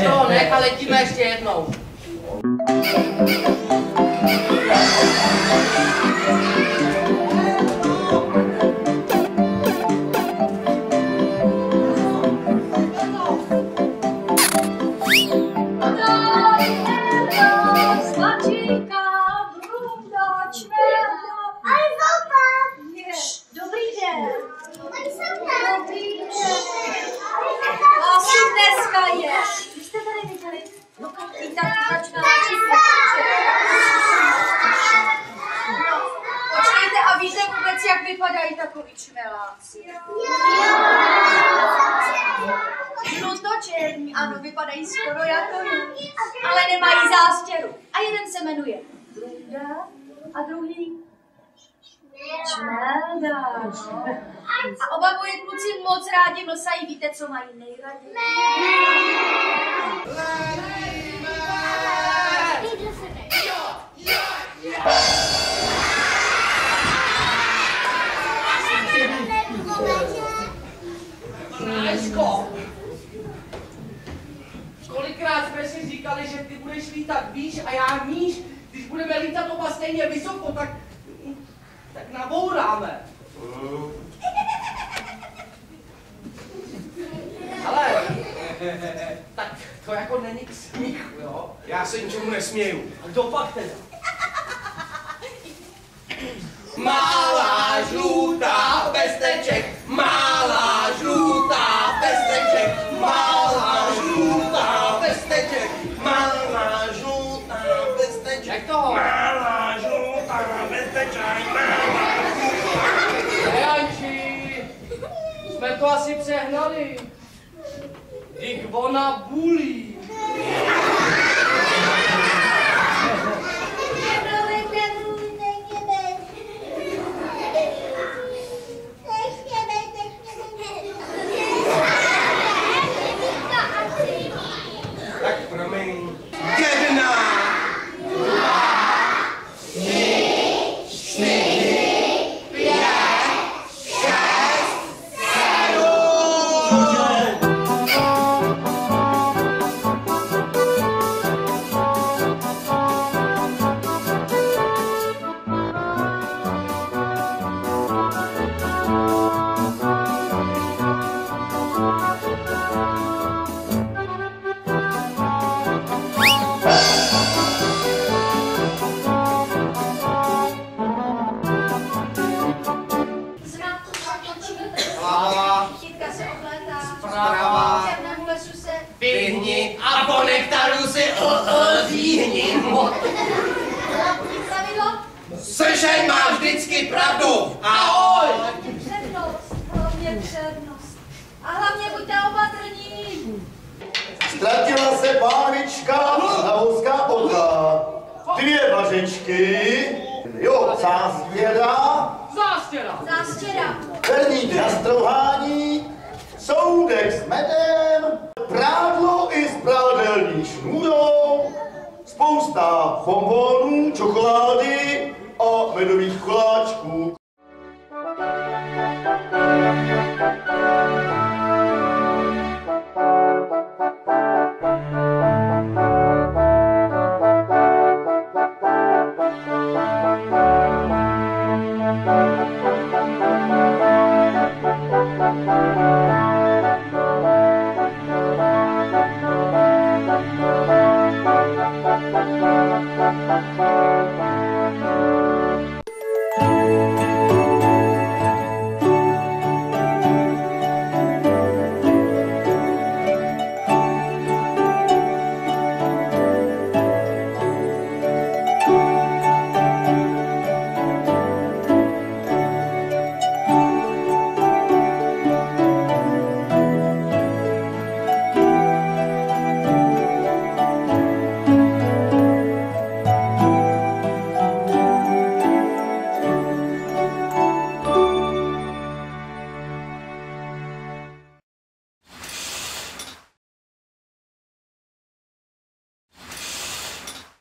to nech a letíme ještě jednou. Počkejte, a víte vůbec, jak vypadají takový čmeláci? Žlutočerní, ano, vypadají skoro jako my, ale nemají zástěru. A jeden se jmenuje Blunda a druhý Čmelda. A oba moje kluci moc rádi mlsají. Víte, co mají nejraději? Nežko, kolikrát jsme si říkali, že ty budeš lítat výš a já níž. Když budeme lítat oba stejně vysoko, tak nabouráme. Ale, tak to jako není k smíchu, jo? Já se ničemu nesměju. A kdo pak teda? Malá žlutá pesteček, malá žlutá pesteček, malá žlutá pesteček, malá žlutá pesteček. Jak to? Malá žlutá pesteček, malá žlutá. Janči, jsme to asi přehnali. Dík ona bulí. Tak promiň. 1, 2, 3, 4, 5, 6, Vyhni a po nektaru si odjíhni. Slyšej, máš vždycky pravdu. Ahoj! Přednost, hlavně přednost. A hlavně buďte opatrní. Ztratila se pánvička a houská potka. 2 vařečky. Jo, zástěra. Zástěra. Perník na strouhání. Soudek s medem. Prádlo i s prádelní šňůrou. Spousta bonbonů, čokolády a medových koláčků.